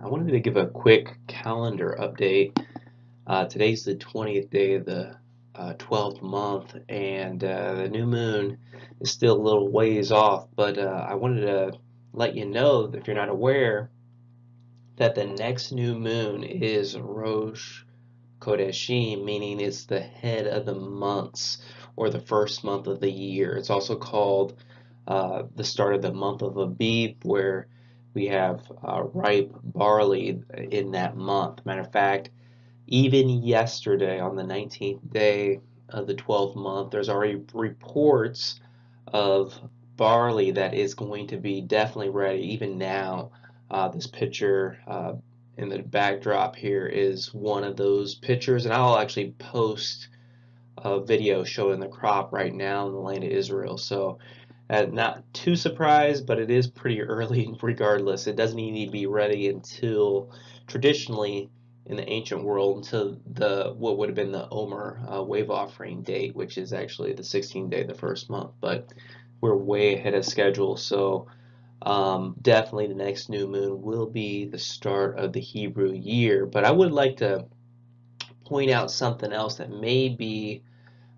I wanted to give a quick calendar update. Today's the 20th day of the 12th month, and the new moon is still a little ways off, but I wanted to let you know, if you're not aware, that the next new moon is Rosh Kodeshim, meaning it's the head of the months or the first month of the year. It's also called the start of the month of Abib, where we have ripe barley in that month. Matter of fact, even yesterday on the 19th day of the 12th month, there's already reports of barley that is going to be definitely ready. Even now, this picture in the backdrop here is one of those pictures, and I'll actually post a video showing the crop right now in the land of Israel. So not too surprised, but it is pretty early regardless. It doesn't need to be ready until traditionally in the ancient world until the what would have been the Omer wave offering date, which is actually the 16th day of the first month. But we're way ahead of schedule, so definitely the next new moon will be the start of the Hebrew year. But I would like to point out something else that may be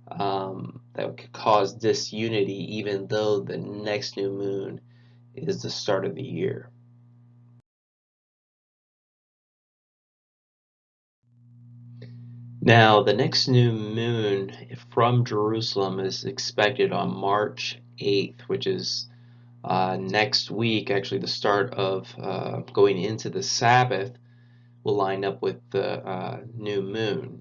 that could cause disunity, even though the next new moon is the start of the year. Now, the next new moon from Jerusalem is expected on March 8th, which is next week. Actually, the start of going into the Sabbath will line up with the new moon.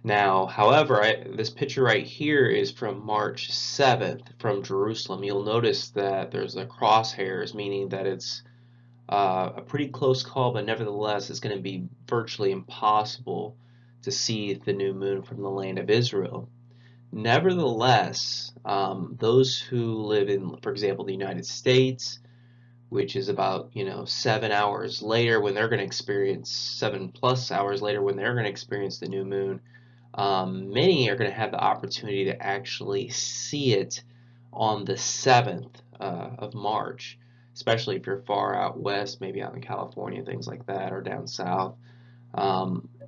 Now, however, this picture right here is from March 7th from Jerusalem. You'll notice that there's the crosshairs, meaning that it's a pretty close call, but nevertheless, it's going to be virtually impossible to see the new moon from the land of Israel. Nevertheless, those who live in, for example, the United States, which is about 7 hours later when they're going to experience 7+ hours later when they're going to experience the new moon, many are going to have the opportunity to actually see it on the 7th of March, especially if you're far out west, maybe out in California, things like that, or down south.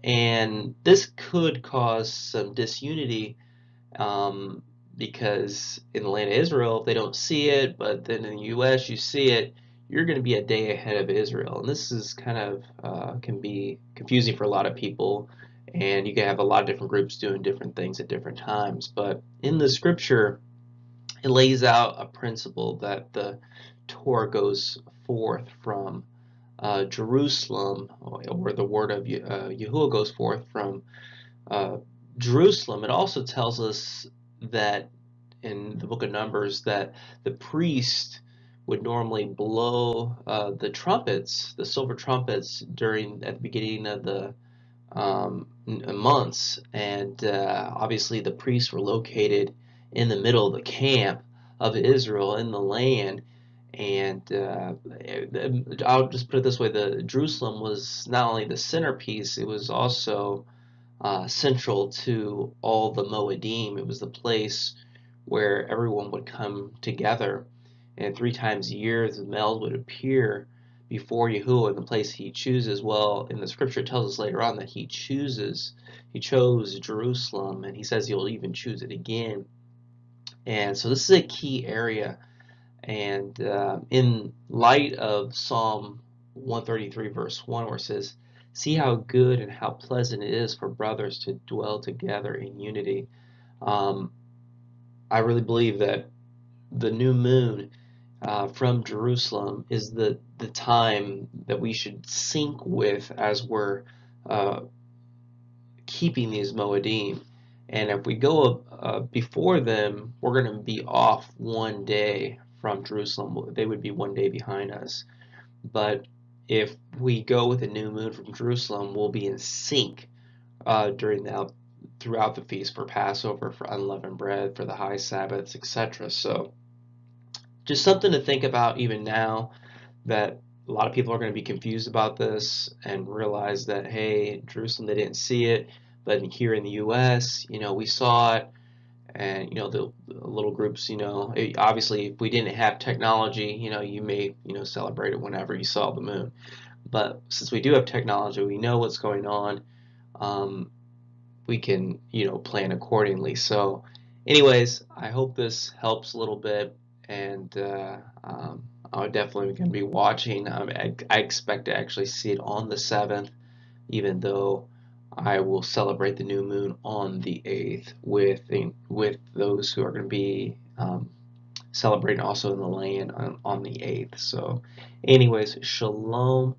And this could cause some disunity because in the land of Israel, if they don't see it, but then in the U.S. you see it, you're going to be a day ahead of Israel. And this is kind of can be confusing for a lot of people, and you can have a lot of different groups doing different things at different times. But in the scripture, it lays out a principle that the Torah goes forth from Jerusalem, or the word of Yahuwah goes forth from uh, Jerusalem. It also tells us that in the book of Numbers that the priest would normally blow the trumpets, the silver trumpets, at the beginning of the months, and obviously the priests were located in the middle of the camp of Israel in the land. And I'll just put it this way: the Jerusalem was not only the centerpiece; it was also central to all the Moedim. It was the place where everyone would come together, and 3 times a year the Mel would appear before Yahuwah in the place he chooses. Well, in the scripture it tells us later on that he chose Jerusalem, and he says he'll even choose it again. And so this is a key area, and in light of Psalm 133 verse 1, where it says, "See how good and how pleasant it is for brothers to dwell together in unity." Um, I really believe that the new moon from Jerusalem is the time that we should sync with as we're uh, keeping these Moedim. And if we go before them, we're going to be off one day from Jerusalem. They would be one day behind us. But if we go with a new moon from Jerusalem, we'll be in sync throughout the feast, for Passover, for unleavened bread, for the high Sabbaths, etc. So just something to think about even now, that a lot of people are going to be confused about this and realize that, hey, Jerusalem, they didn't see it, but here in the U.S., we saw it. And the little groups, obviously if we didn't have technology, you may celebrate it whenever you saw the moon. But since we do have technology, we know what's going on. Um, we can, plan accordingly. So, anyways, I hope this helps a little bit, and I'm definitely going to be watching. I expect to actually see it on the 7th, even though I will celebrate the new moon on the 8th with those who are going to be celebrating also in the land on the 8th. So, anyways, shalom.